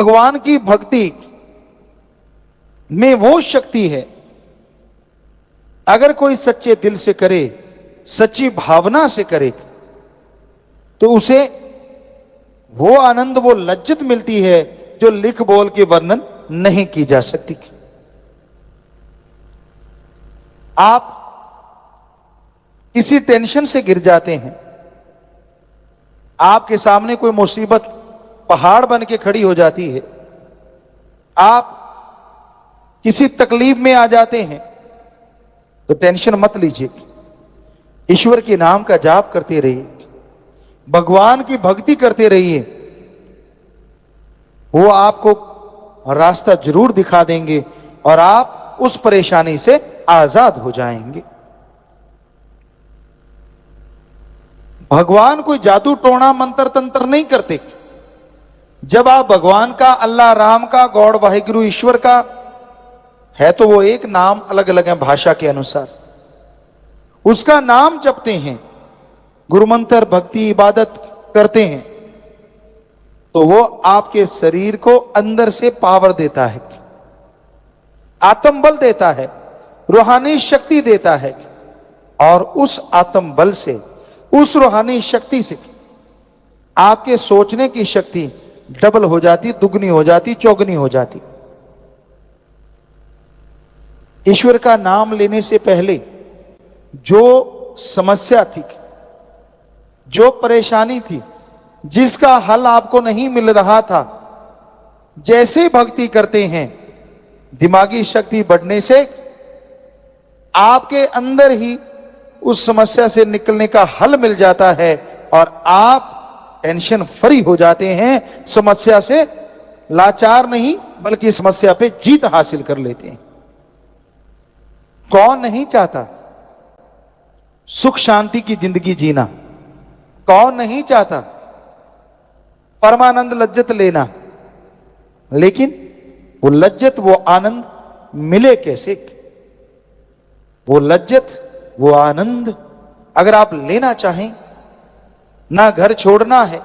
भगवान की भक्ति में वो शक्ति है, अगर कोई सच्चे दिल से करे, सच्ची भावना से करे, तो उसे वो आनंद, वो लज्जत मिलती है जो लिख बोल के वर्णन नहीं की जा सकती। आप किसी टेंशन से गिर जाते हैं, आपके सामने कोई मुसीबत पहाड़ बन के खड़ी हो जाती है, आप किसी तकलीफ में आ जाते हैं, तो टेंशन मत लीजिए, ईश्वर के नाम का जाप करते रहिए, भगवान की भक्ति करते रहिए, वो आपको रास्ता जरूर दिखा देंगे और आप उस परेशानी से आजाद हो जाएंगे। भगवान कोई जादू टोना मंत्र तंत्र नहीं करते। जब आप भगवान का, अल्लाह राम का, गॉड वाहिगुरु ईश्वर का है, तो वो एक नाम, अलग अलग है भाषा के अनुसार, उसका नाम जपते हैं, गुरु मंत्र भक्ति इबादत करते हैं, तो वो आपके शरीर को अंदर से पावर देता है, आत्मबल देता है, रूहानी शक्ति देता है, और उस आत्मबल से, उस रूहानी शक्ति से आपके सोचने की शक्ति डबल हो जाती, दुगनी हो जाती, चौगनी हो जाती। ईश्वर का नाम लेने से पहले जो समस्या थी, जो परेशानी थी, जिसका हल आपको नहीं मिल रहा था, जैसे भक्ति करते हैं, दिमागी शक्ति बढ़ने से आपके अंदर ही उस समस्या से निकलने का हल मिल जाता है और आप टेंशन फ्री हो जाते हैं, समस्या से लाचार नहीं बल्कि समस्या पे जीत हासिल कर लेते हैं। कौन नहीं चाहता सुख शांति की जिंदगी जीना? कौन नहीं चाहता परमानंद लज्जत लेना? लेकिन वो लज्जत, वो आनंद मिले कैसे? वो लज्जत, वो आनंद अगर आप लेना चाहें, ना घर छोड़ना है,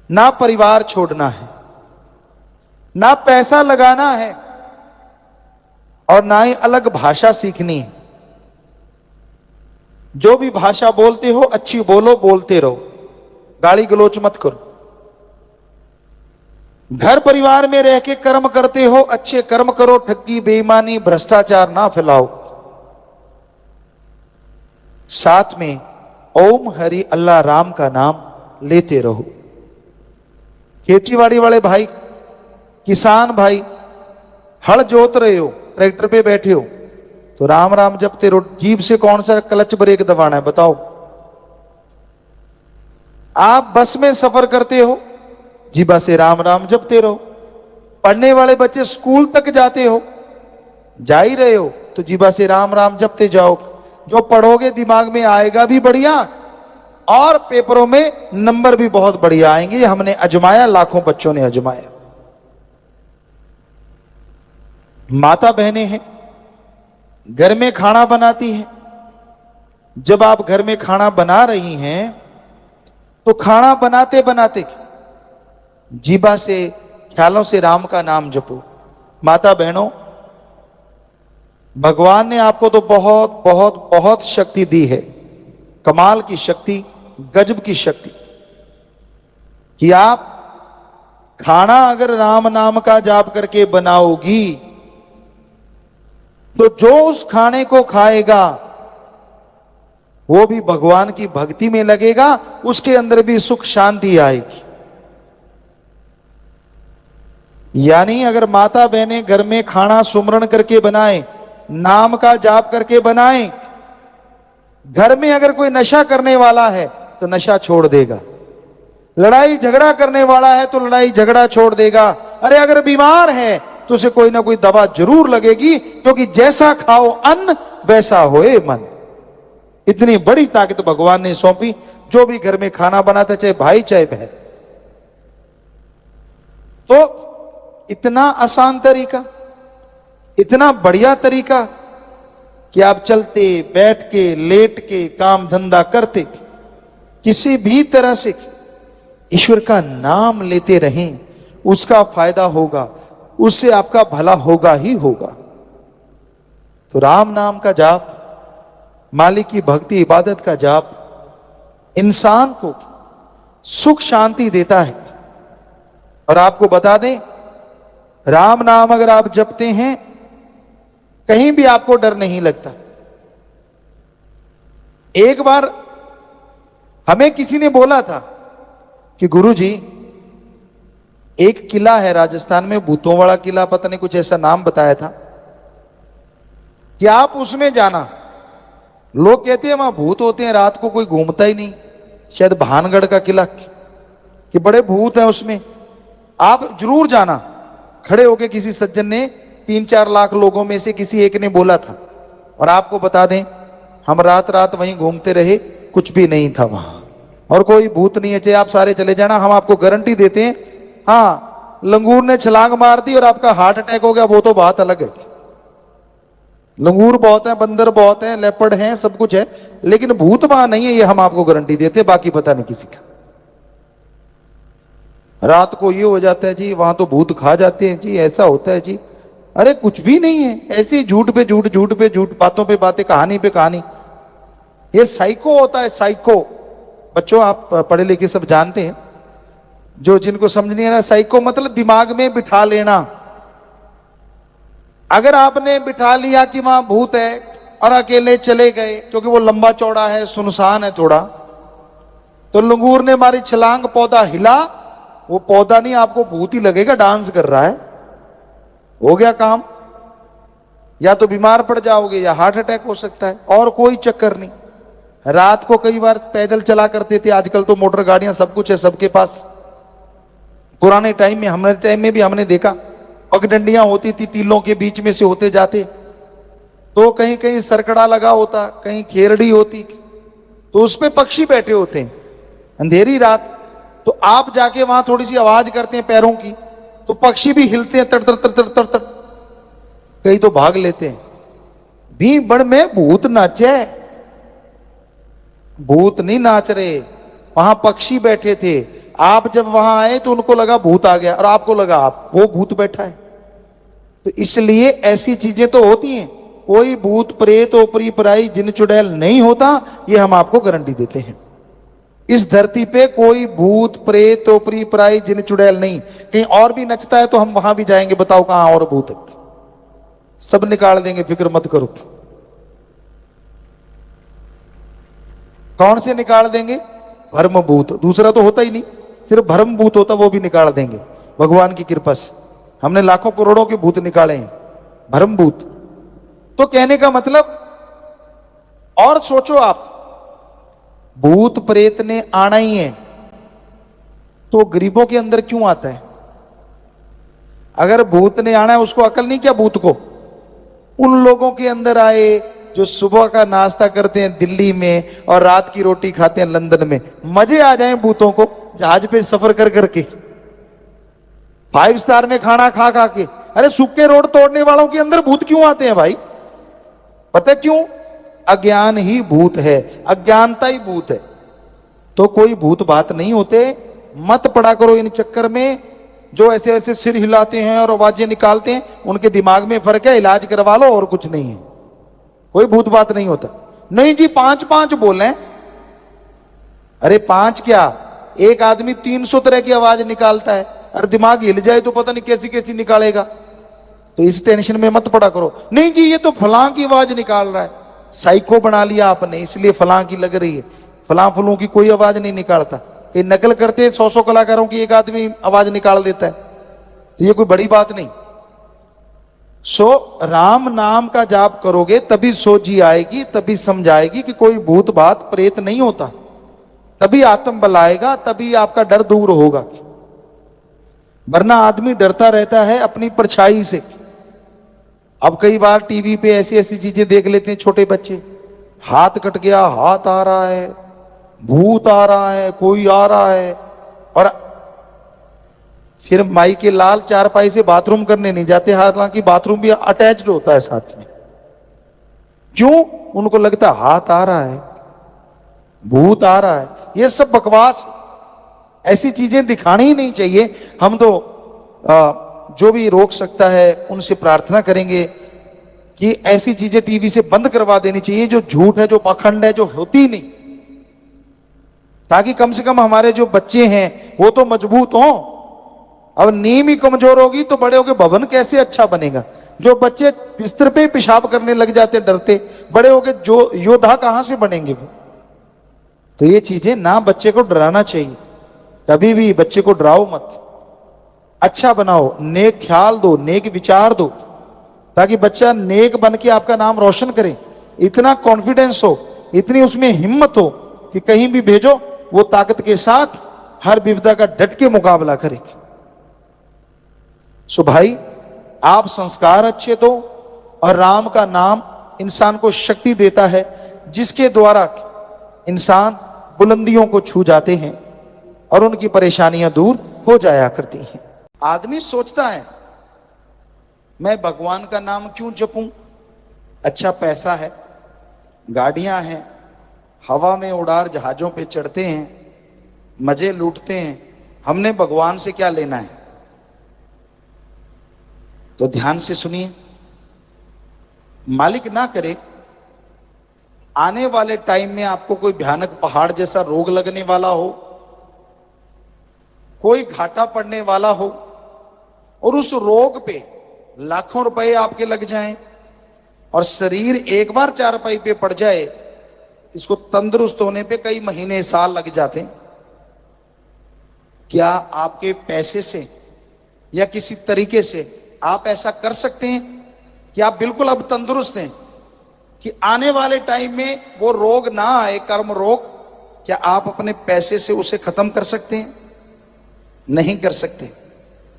ना परिवार छोड़ना है, ना पैसा लगाना है, और ना ही अलग भाषा सीखनी है। जो भी भाषा बोलते हो अच्छी बोलो, बोलते रहो, गाली गलोच मत करो। घर परिवार में रह के कर्म करते हो, अच्छे कर्म करो, ठगी बेईमानी भ्रष्टाचार ना फैलाओ। साथ में ओम हरि अल्लाह राम का नाम लेते रहो। खेतीबाड़ी वाले भाई, किसान भाई, हल जोत रहे हो, ट्रैक्टर पे बैठे हो, तो राम राम जपते रहो। जीभ से कौन सा क्लच ब्रेक दबाना है बताओ? आप बस में सफर करते हो, जीभा से राम राम जपते रहो। पढ़ने वाले बच्चे स्कूल तक जाते हो, जा ही रहे हो, तो जीभा से राम राम जपते जाओ। जो पढ़ोगे दिमाग में आएगा भी बढ़िया, और पेपरों में नंबर भी बहुत बढ़िया आएंगे। हमने अजमाया, लाखों बच्चों ने अजमाया। माता बहनें हैं, घर में खाना बनाती हैं। जब आप घर में खाना बना रही हैं, तो खाना बनाते बनाते जीभा से, ख्यालों से राम का नाम जपो। माता बहनों, भगवान ने आपको तो बहुत बहुत बहुत शक्ति दी है, कमाल की शक्ति, गजब की शक्ति, कि आप खाना अगर राम नाम का जाप करके बनाओगी, तो जो उस खाने को खाएगा वो भी भगवान की भक्ति में लगेगा, उसके अंदर भी सुख शांति आएगी। यानी अगर माता बहनें घर में खाना सुमरण करके बनाए, नाम का जाप करके बनाए, घर में अगर कोई नशा करने वाला है तो नशा छोड़ देगा, लड़ाई झगड़ा करने वाला है तो लड़ाई झगड़ा छोड़ देगा, अरे अगर बीमार है तो उसे कोई ना कोई दवा जरूर लगेगी, क्योंकि जैसा खाओ अन्न वैसा होए मन। इतनी बड़ी ताकत भगवान ने सौंपी। जो भी घर में खाना बनाता, चाहे भाई चाहे बहन, तो इतना आसान तरीका, इतना बढ़िया तरीका कि आप चलते, बैठ के, लेट के, काम धंधा करते, किसी भी तरह से ईश्वर का नाम लेते रहें, उसका फायदा होगा, उससे आपका भला होगा ही होगा। तो राम नाम का जाप, मालिक की भक्ति इबादत का जाप इंसान को सुख शांति देता है। और आपको बता दें, राम नाम अगर आप जपते हैं, कहीं भी आपको डर नहीं लगता। एक बार हमें किसी ने बोला था कि गुरुजी, एक किला है राजस्थान में, भूतों वाला किला, पता नहीं कुछ ऐसा नाम बताया था, कि आप उसमें जाना। लोग कहते हैं वहां भूत होते हैं, रात को कोई घूमता ही नहीं। शायद भानगढ़ का किला, कि बड़े भूत हैं उसमें, आप जरूर जाना। खड़े होके किसी सज्जन ने 3-4 लाख लोगों में से किसी एक ने बोला था। और आपको बता दें, हम रात रात वहीं घूमते रहे, कुछ भी नहीं था वहां, और कोई भूत नहीं है। चाहे आप सारे चले जाना, हम आपको गारंटी देते हैं। हाँ, लंगूर ने छलांग मार दी और आपका हार्ट अटैक हो गया, वो तो बात अलग है। लंगूर बहुत है, बंदर बहुत है, लेपर्ड हैं, सब कुछ है, लेकिन भूत वहां नहीं है, ये हम आपको गारंटी देते हैं। बाकी पता नहीं किसी का। रात को ये हो जाता है जी, वहां तो भूत खा जाते हैं जी, ऐसा होता है जी। अरे कुछ भी नहीं है, ऐसे झूठ पे झूठ, झूठ पे झूठ, बातों पे बातें, कहानी पे कहानी। ये साइको होता है, साइको। बच्चों, आप पढ़े लिखे सब जानते हैं। जो जिनको समझ नहीं आ रहा, साइको मतलब दिमाग में बिठा लेना। अगर आपने बिठा लिया कि वहां भूत है और अकेले चले गए, क्योंकि वो लंबा चौड़ा है, सुनसान है थोड़ा, तो लंगूर ने मारी छलांग, पौधा हिला, वो पौधा नहीं, आपको भूत ही लगेगा, डांस कर रहा है, हो गया काम। या तो बीमार पड़ जाओगे या हार्ट अटैक हो सकता है, और कोई चक्कर नहीं। रात को कई बार पैदल चला करते थे, आजकल तो मोटर गाड़ियां सब कुछ है सबके पास। पुराने टाइम में, हमारे टाइम में भी हमने देखा, पगडंडियां होती थी, टीलों के बीच में से होते जाते, तो कहीं कहीं सरकड़ा लगा होता, कहीं खेरड़ी होती, तो उस पे पक्षी बैठे होते हैं। अंधेरी रात, तो आप जाके वहां थोड़ी सी आवाज करते हैं पैरों की, तो पक्षी भी हिलते हैं, तड़ तड़ तड़ तड़ तड़ तड़, कई तो भाग लेते हैं। भीड़ में भूत नाचे, भूत नहीं नाच रहे, वहां पक्षी बैठे थे। आप जब वहां आए तो उनको लगा भूत आ गया, और आपको लगा आप वो भूत बैठा है। तो इसलिए ऐसी चीजें तो होती हैं, कोई भूत प्रेत ओपरी पराई जिन चुड़ैल नहीं होता, ये हम आपको गारंटी देते हैं। इस धरती पे कोई भूत प्रेत ओपरी पराई जिन चुड़ैल नहीं। कहीं और भी नचता है तो हम वहां भी जाएंगे, बताओ कहां और भूत है, सब निकाल देंगे, फिक्र मत करो। कौन से निकाल देंगे? भर्म भूत, दूसरा तो होता ही नहीं, सिर्फ भर्म भूत होता, वो भी निकाल देंगे भगवान की कृपा से। हमने लाखों करोड़ों के भूत निकाले हैं, भर्म भूत। तो कहने का मतलब, और सोचो आप, भूत प्रेत ने आना ही है, तो गरीबों के अंदर क्यों आता है? अगर भूत ने आना है, उसको अकल नहीं क्या भूत को? उन लोगों के अंदर आए जो सुबह का नाश्ता करते हैं दिल्ली में और रात की रोटी खाते हैं लंदन में। मजे आ जाएं भूतों को जहाज पे सफर कर करके, 5 स्टार में खाना खा खा के। अरे सूखे रोड तोड़ने वालों के अंदर भूत क्यों आते हैं भाई? पता क्यों? अज्ञान ही भूत है, अज्ञानता ही भूत है। तो कोई भूत बात नहीं होते, मत पड़ा करो इन चक्कर में। जो ऐसे ऐसे सिर हिलाते हैं और आवाजें निकालते हैं, उनके दिमाग में फर्क है, इलाज करवा लो, और कुछ नहीं है। कोई भूत बात नहीं होता। नहीं जी 5-5 बोले, अरे 5 क्या, एक आदमी 300 तरह की आवाज निकालता है, और दिमाग हिल जाए तो पता नहीं कैसी कैसी निकालेगा। तो इस टेंशन में मत पड़ा करो। नहीं जी ये तो फलां की आवाज निकाल रहा है, साइको बना लिया आपने, इसलिए फलां की लग रही है। फलां फलों की कोई आवाज नहीं निकालता। कहीं नकल करते 100 कलाकारों की एक आदमी आवाज निकाल देता है, तो ये कोई बड़ी बात नहीं। सो राम नाम का जाप करोगे तभी सोझी आएगी, तभी समझ आएगी कि कोई भूत बात प्रेत नहीं होता, तभी आत्म बल आएगा, तभी आपका डर दूर होगा। वरना आदमी डरता रहता है अपनी परछाई से। अब कई बार टीवी पे ऐसी ऐसी चीजें देख लेते हैं छोटे बच्चे, हाथ कट गया, हाथ आ रहा है, भूत आ रहा है, कोई आ रहा है, और फिर माई के लाल चारपाई से बाथरूम करने नहीं जाते, हालांकि बाथरूम भी अटैच्ड होता है साथ में। क्यों? उनको लगता है हाथ आ रहा है, भूत आ रहा है। ये सब बकवास, ऐसी चीजें दिखानी ही नहीं चाहिए। हम तो जो भी रोक सकता है उनसे प्रार्थना करेंगे कि ऐसी चीजें टीवी से बंद करवा देनी चाहिए जो झूठ है, जो पाखंड है, जो होती ही नहीं, ताकि कम से कम हमारे जो बच्चे हैं वो तो मजबूत हों। अब नींव ही कमजोर होगी तो बड़े होके भवन कैसे अच्छा बनेगा। जो बच्चे बिस्तर पे पेशाब करने लग जाते डरते, बड़े होके जो योद्धा कहां से बनेंगे वो। तो ये चीजें ना, बच्चे को डराना चाहिए, कभी भी बच्चे को डराओ मत, अच्छा बनाओ, नेक ख्याल दो, नेक विचार दो, ताकि बच्चा नेक बन के आपका नाम रोशन करे। इतना कॉन्फिडेंस हो, इतनी उसमें हिम्मत हो कि कहीं भी भेजो वो ताकत के साथ हर विपदा का डट के मुकाबला करेगी। सो भाई, आप संस्कार अच्छे दो, और राम का नाम इंसान को शक्ति देता है जिसके द्वारा इंसान बुलंदियों को छू जाते हैं और उनकी परेशानियां दूर हो जाया करती हैं। आदमी सोचता है मैं भगवान का नाम क्यों जपूं, अच्छा पैसा है, गाड़ियां हैं, हवा में उड़ार जहाजों पे चढ़ते हैं, मजे लूटते हैं, हमने भगवान से क्या लेना है। तो ध्यान से सुनिए, मालिक ना करे आने वाले टाइम में आपको कोई भयानक पहाड़ जैसा रोग लगने वाला हो, कोई घाटा पड़ने वाला हो, और उस रोग पे लाखों रुपए आपके लग जाएं, और शरीर एक बार चारपाई पे पड़ जाए, इसको तंदुरुस्त होने पे कई महीने साल लग जाते हैं। क्या आपके पैसे से या किसी तरीके से आप ऐसा कर सकते हैं कि आप बिल्कुल अब तंदुरुस्त हैं, कि आने वाले टाइम में वो रोग ना आए, कर्म रोग? क्या आप अपने पैसे से उसे खत्म कर सकते हैं? नहीं कर सकते।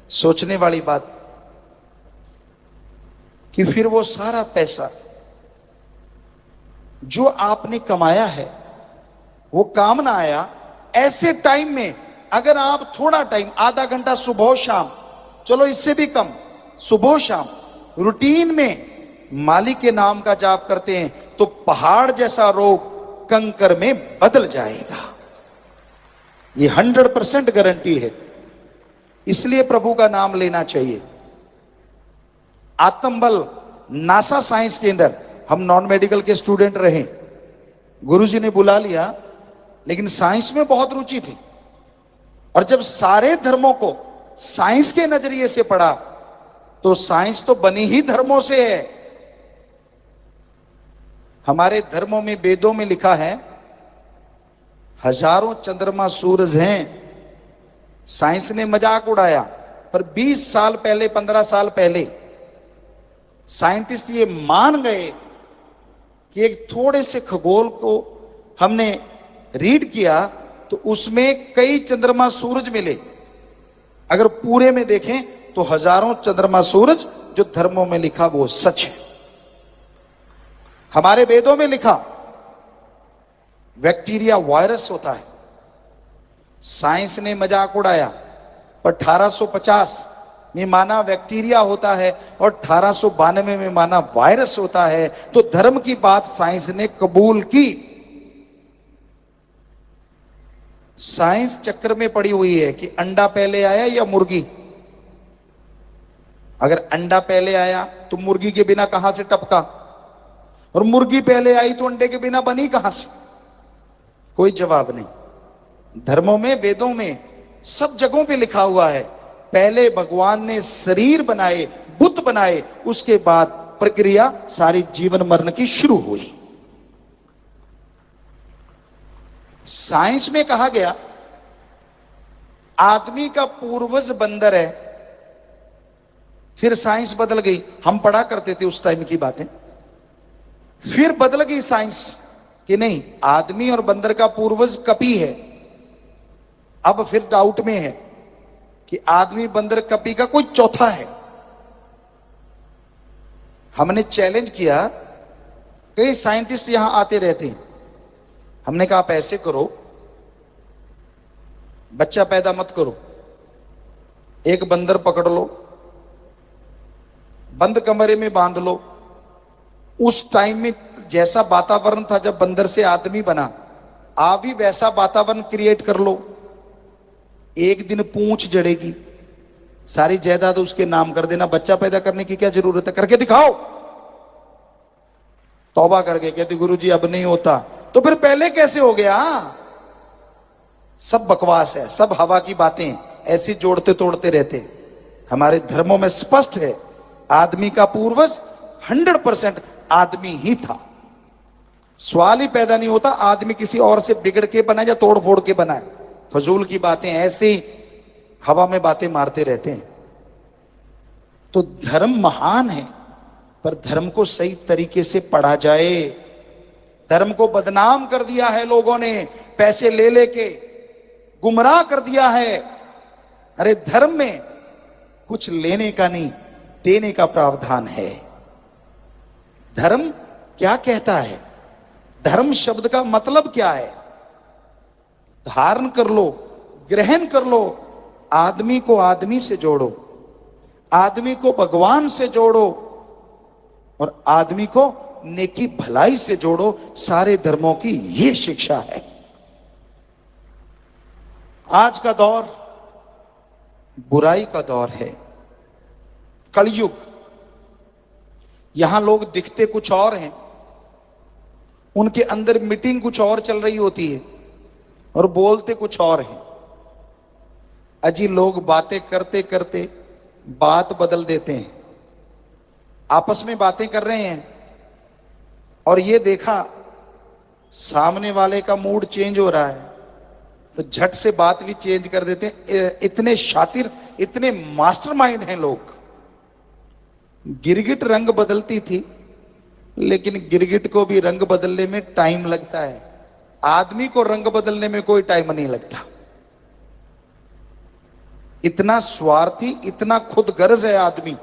सोचने वाली बात कि फिर वो सारा पैसा जो आपने कमाया है वो काम ना आया। ऐसे टाइम में अगर आप थोड़ा टाइम, आधा घंटा सुबह शाम, चलो इससे भी कम, सुबह शाम रूटीन में मालिक के नाम का जाप करते हैं, तो पहाड़ जैसा रोग कंकर में बदल जाएगा। ये 100% गारंटी है। इसलिए प्रभु का नाम लेना चाहिए। आत्मबल नासा साइंस के अंदर, हम नॉन मेडिकल के स्टूडेंट रहे, गुरुजी ने बुला लिया, लेकिन साइंस में बहुत रुचि थी, और जब सारे धर्मों को साइंस के नजरिए से पढ़ा तो साइंस तो बनी ही धर्मों से है। हमारे धर्मों में, वेदों में लिखा है हजारों चंद्रमा सूरज हैं। साइंस ने मजाक उड़ाया, पर 20 साल पहले, 15 साल पहले साइंटिस्ट ये मान गए कि एक थोड़े से खगोल को हमने रीड किया तो उसमें कई चंद्रमा सूरज मिले। अगर पूरे में देखें तो हजारों चंद्रमा सूरज जो धर्मों में लिखा वो सच है। हमारे वेदों में लिखा बैक्टीरिया वायरस होता है। साइंस ने मजाक उड़ाया, पर 1850 में माना बैक्टीरिया होता है और 1892 में माना वायरस होता है। तो धर्म की बात साइंस ने कबूल की। साइंस चक्कर में पड़ी हुई है कि अंडा पहले आया या मुर्गी। अगर अंडा पहले आया तो मुर्गी के बिना कहां से टपका, और मुर्गी पहले आई तो अंडे के बिना बनी कहां से? कोई जवाब नहीं। धर्मों में, वेदों में, सब जगहों पे लिखा हुआ है पहले भगवान ने शरीर बनाए, बुत बनाए, उसके बाद प्रक्रिया सारी जीवन मरण की शुरू हुई। साइंस में कहा गया आदमी का पूर्वज बंदर है। फिर साइंस बदल गई, हम पढ़ा करते थे उस टाइम की बातें। फिर बदल गई साइंस कि नहीं, आदमी और बंदर का पूर्वज कपी है। अब फिर डाउट में है कि आदमी, बंदर, कपी का कोई चौथा है। हमने चैलेंज किया, कई साइंटिस्ट यहां आते रहते हैं। हमने कहा आप ऐसे करो, बच्चा पैदा मत करो, एक बंदर पकड़ लो, बंद कमरे में बांध लो। उस टाइम में जैसा वातावरण था जब बंदर से आदमी बना, आप भी वैसा वातावरण क्रिएट कर लो। एक दिन पूंछ जड़ेगी, सारी जायदाद उसके नाम कर देना, बच्चा पैदा करने की क्या जरूरत है, करके दिखाओ। तौबा करके कहती गुरुजी अब नहीं होता। तो फिर पहले कैसे हो गया? सब बकवास है, सब हवा की बातें, ऐसी जोड़ते तोड़ते रहते। हमारे धर्मों में स्पष्ट है, आदमी का पूर्वज 100% आदमी ही था। सवाल ही पैदा नहीं होता आदमी किसी और से बिगड़ के बना या तोड़ फोड़ के बना। फजूल की बातें, ऐसे ही हवा में बातें मारते रहते हैं। तो धर्म महान है, पर धर्म को सही तरीके से पढ़ा जाए। धर्म को बदनाम कर दिया है लोगों ने, पैसे ले लेके गुमराह कर दिया है। अरे धर्म में कुछ लेने का नहीं, देने का प्रावधान है। धर्म क्या कहता है? धर्म शब्द का मतलब क्या है? धारण कर लो, ग्रहण कर लो। आदमी को आदमी से जोड़ो, आदमी को भगवान से जोड़ो, और आदमी को नेकी भलाई से जोड़ो। सारे धर्मों की यह शिक्षा है। आज का दौर बुराई का दौर है, कलयुग। यहां लोग दिखते कुछ और हैं, उनके अंदर मीटिंग कुछ और चल रही होती है और बोलते कुछ और हैं। अजी लोग बातें करते करते बात बदल देते हैं। आपस में बातें कर रहे हैं और ये देखा सामने वाले का मूड चेंज हो रहा है, तो झट से बात भी चेंज कर देते हैं। इतने शातिर, इतने मास्टरमाइंड हैं लोग। गिरगिट रंग बदलती थी, लेकिन गिरगिट को भी रंग बदलने में टाइम लगता है। आदमी को रंग बदलने में कोई टाइम नहीं लगता। इतना स्वार्थी, इतना खुदगर्ज है आदमी।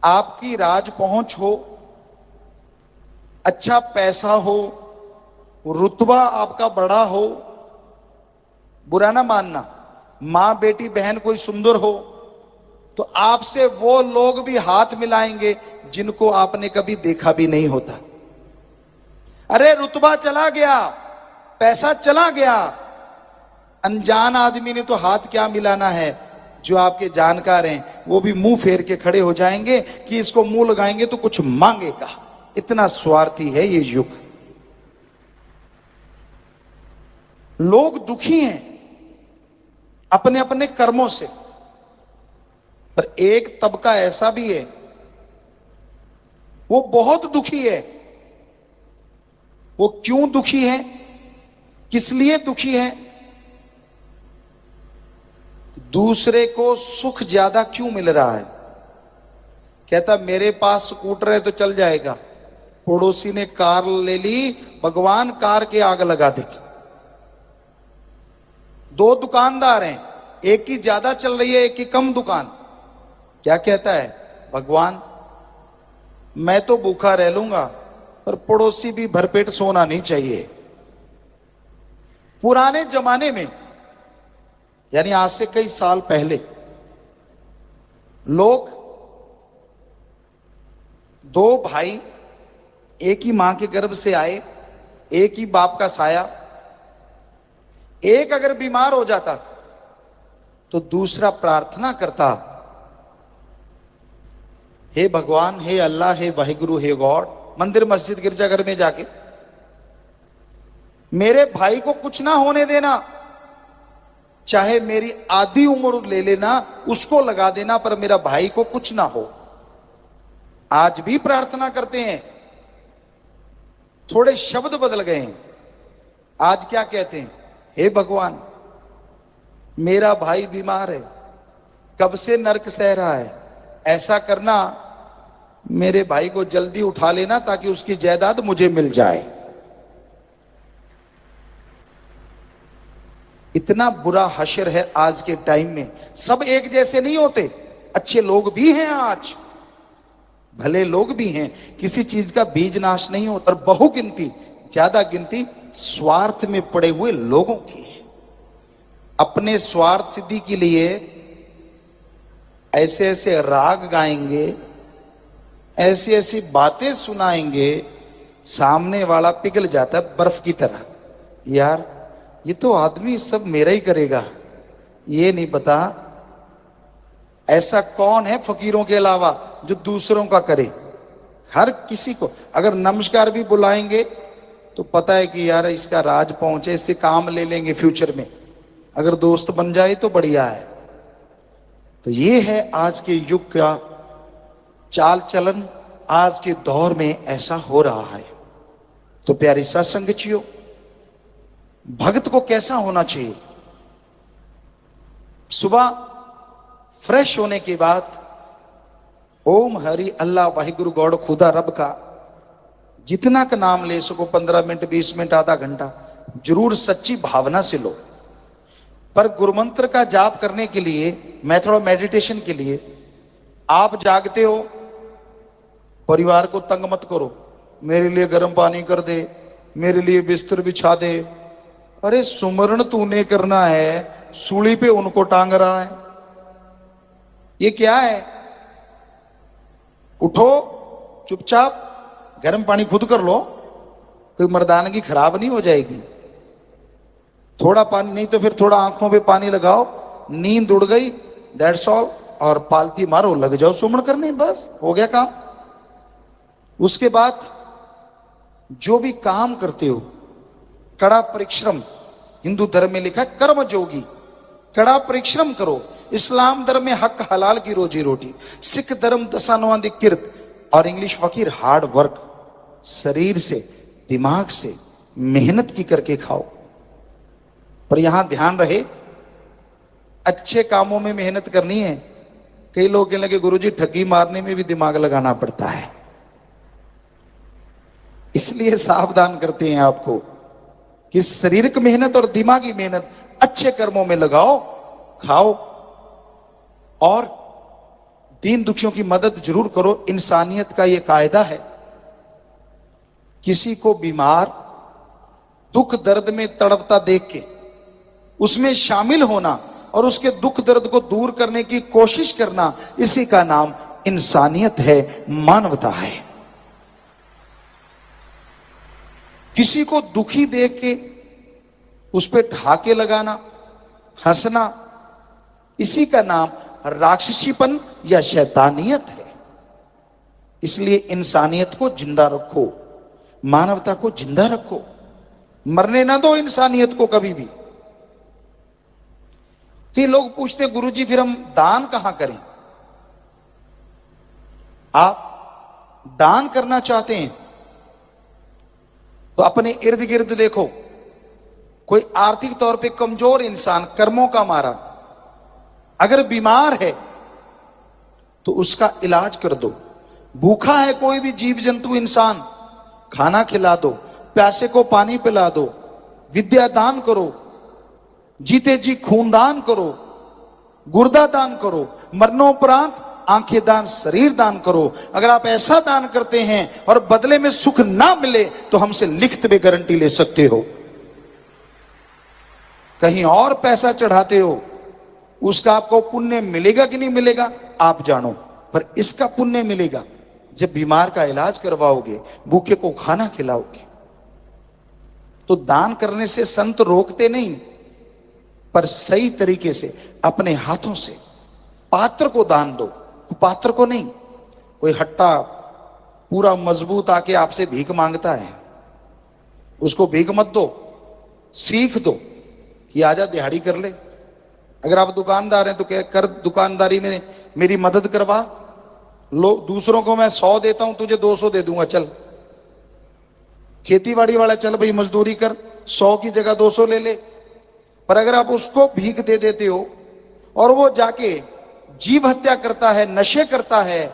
आपकी राज पहुंच हो, अच्छा पैसा हो, रुतबा आपका बड़ा हो, बुरा ना मानना। मां बेटी बहन कोई सुंदर हो तो आपसे वो लोग भी हाथ मिलाएंगे जिनको आपने कभी देखा भी नहीं होता। अरे रुतबा चला गया, पैसा चला गया, अनजान आदमी ने तो हाथ क्या मिलाना है। जो आपके जानकार हैं वो भी मुंह फेर के खड़े हो जाएंगे कि इसको मुंह लगाएंगे तो कुछ मांगेगा। इतना स्वार्थी है ये युग। लोग दुखी हैं अपने अपने कर्मों से, पर एक तबका ऐसा भी है वो बहुत दुखी है। वो क्यों दुखी है, किस लिए दुखी है? दूसरे को सुख ज्यादा क्यों मिल रहा है? कहता मेरे पास स्कूटर है तो चल जाएगा, पड़ोसी ने कार ले ली, भगवान कार के आग लगा देगी। दो दुकानदार हैं, एक की ज्यादा चल रही है, एक की कम दुकान। क्या कहता है भगवान? मैं तो भूखा रह लूंगा, पर पड़ोसी भी भरपेट सोना नहीं चाहिए। पुराने जमाने में, यानी आज से कई साल पहले, लोग दो भाई एक ही मां के गर्भ से आए, एक ही बाप का साया। एक अगर बीमार हो जाता तो दूसरा प्रार्थना करता, हे भगवान, हे अल्लाह, हे वाहिगुरु, हे गॉड, मंदिर मस्जिद गिरजाघर में जाके, मेरे भाई को कुछ ना होने देना, चाहे मेरी आधी उम्र ले लेना, उसको लगा देना, पर मेरा भाई को कुछ ना हो। आज भी प्रार्थना करते हैं, थोड़े शब्द बदल गए हैं। आज क्या कहते हैं? हे भगवान, मेरा भाई बीमार है, कब से नरक सह रहा है, ऐसा करना मेरे भाई को जल्दी उठा लेना ताकि उसकी जायदाद मुझे मिल जाए। इतना बुरा हशर है आज के टाइम में। सब एक जैसे नहीं होते, अच्छे लोग भी हैं, आज भले लोग भी हैं, किसी चीज का बीज नाश नहीं होता। और बहुगिनती, ज्यादा गिनती स्वार्थ में पड़े हुए लोगों की है। अपने स्वार्थ सिद्धि के लिए ऐसे ऐसे राग गाएंगे, ऐसी ऐसी बातें सुनाएंगे, सामने वाला पिघल जाता है बर्फ की तरह। यार ये तो आदमी सब मेरा ही करेगा, ये नहीं पता ऐसा कौन है फकीरों के अलावा जो दूसरों का करे। हर किसी को अगर नमस्कार भी बुलाएंगे तो पता है कि यार इसका राज पहुंचे, इससे काम ले लेंगे फ्यूचर में, अगर दोस्त बन जाए तो बढ़िया है। तो ये है आज के युग का चाल चलन, आज के दौर में ऐसा हो रहा है। तो प्यारे सत्संगचियों, भक्त को कैसा होना चाहिए? सुबह फ्रेश होने के बाद ओम हरि अल्लाह वाहिगुरु गॉड खुदा रब का जितना का नाम ले सको, 15 मिनट 20 मिनट आधा घंटा जरूर सच्ची भावना से लो। पर गुरुमंत्र का जाप करने के लिए, मेथड ऑफ मेडिटेशन के लिए आप जागते हो, परिवार को तंग मत करो, मेरे लिए गर्म पानी कर दे, मेरे लिए बिस्तर बिछा दे। अरे सुमरण तूने करना है, सूली पे उनको टांग रहा है, ये क्या है? उठो चुपचाप गर्म पानी खुद कर लो, कोई मर्दानगी खराब नहीं हो जाएगी। थोड़ा पानी नहीं तो फिर थोड़ा आंखों पे पानी लगाओ, नींद उड़ गई, दैट्स ऑल, और पालती मारो, लग जाओ सुमण करने, बस हो गया काम। उसके बाद जो भी काम करते हो कड़ा परिश्रम, हिंदू धर्म में लिखा है कर्म जोगी, कड़ा परिश्रम करो। इस्लाम धर्म में हक हलाल की रोजी रोटी, सिख धर्म दशानवादी किर्त, और इंग्लिश फकीर हार्ड वर्क। शरीर से दिमाग से मेहनत की करके खाओ। पर यहां ध्यान रहे, अच्छे कामों में मेहनत करनी है। कई लोग कहने लगे गुरुजी ठगी मारने में भी दिमाग लगाना पड़ता है, इसलिए सावधान करते हैं आपको कि शारीरिक मेहनत और दिमागी मेहनत अच्छे कर्मों में लगाओ, खाओ और दीन दुखियों की मदद जरूर करो। इंसानियत का यह कायदा है, किसी को बीमार दुख दर्द में तड़पता देख के उसमें शामिल होना और उसके दुख दर्द को दूर करने की कोशिश करना, इसी का नाम इंसानियत है, मानवता है। किसी को दुखी देख के उस पर ढाके लगाना, हंसना, इसी का नाम राक्षसीपन या शैतानियत है। इसलिए इंसानियत को जिंदा रखो, मानवता को जिंदा रखो, मरने ना दो इंसानियत को कभी भी। कई लोग पूछते गुरुजी फिर हम दान कहां करें? आप दान करना चाहते हैं तो अपने इर्द गिर्द देखो, कोई आर्थिक तौर पे कमजोर इंसान, कर्मों का मारा, अगर बीमार है तो उसका इलाज कर दो। भूखा है कोई भी जीव जंतु इंसान, खाना खिला दो, प्यासे को पानी पिला दो, विद्या दान करो, जीते जी खून दान करो, गुर्दा दान करो, मरणोपरांत आंखें दान, शरीर दान करो। अगर आप ऐसा दान करते हैं और बदले में सुख ना मिले तो हमसे लिखित में गारंटी ले सकते हो। कहीं और पैसा चढ़ाते हो, उसका आपको पुण्य मिलेगा कि नहीं मिलेगा आप जानो, पर इसका पुण्य मिलेगा जब बीमार का इलाज करवाओगे, भूखे को खाना खिलाओगे। तो दान करने से संत रोकते नहीं, पर सही तरीके से अपने हाथों से पात्र को दान दो, पात्र को नहीं। कोई हट्टा पूरा मजबूत आके आपसे भीख मांगता है, उसको भीख मत दो, सीख दो कि आजा दिहाड़ी कर ले। अगर आप दुकानदार हैं तो क्या कर, दुकानदारी में मेरी मदद करवा लो, दूसरों को मैं 100 देता हूं, तुझे 200 दे दूंगा, चल। खेतीबाड़ी वाला चल भाई मजदूरी कर, 100 की जगह 200 ले ले। पर अगर आप उसको भीख दे देते हो और वो जाके जीव हत्या करता है, नशे करता है,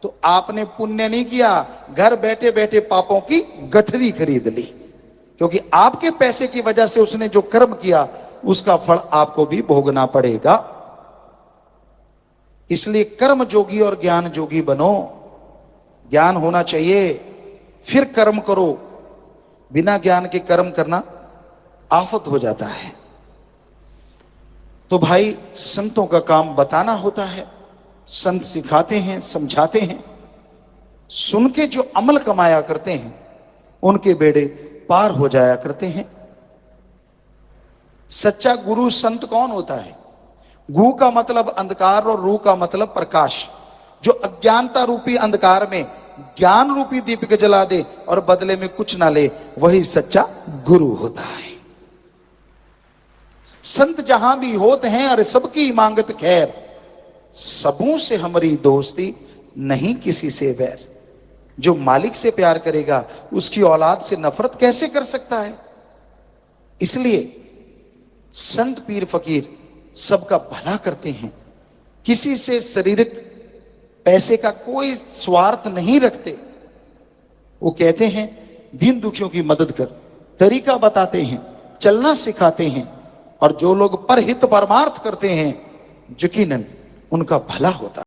तो आपने पुण्य नहीं किया, घर बैठे बैठे पापों की गठरी खरीद ली। क्योंकि आपके पैसे की वजह से उसने जो कर्म किया उसका फल आपको भी भोगना पड़ेगा। इसलिए कर्म जोगी और ज्ञान जोगी बनो। ज्ञान होना चाहिए फिर कर्म करो, बिना ज्ञान के कर्म करना आफत हो जाता है। तो भाई संतों का काम बताना होता है, संत सिखाते हैं, समझाते हैं। सुन के जो अमल कमाया करते हैं उनके बेड़े पार हो जाया करते हैं। सच्चा गुरु संत कौन होता है? गु का मतलब अंधकार और रू का मतलब प्रकाश। जो अज्ञानता रूपी अंधकार में ज्ञान रूपी दीपक जला दे और बदले में कुछ ना ले, वही सच्चा गुरु होता है। संत जहां भी होते हैं और सबकी मांगत खैर, सबों से हमारी दोस्ती नहीं किसी से बैर। जो मालिक से प्यार करेगा उसकी औलाद से नफरत कैसे कर सकता है। इसलिए संत पीर फकीर सबका भला करते हैं, किसी से शारीरिक पैसे का कोई स्वार्थ नहीं रखते। वो कहते हैं दीन दुखियों की मदद कर, तरीका बताते हैं, चलना सिखाते हैं, और जो लोग परहित परमार्थ करते हैं यकीनन उनका भला होता है।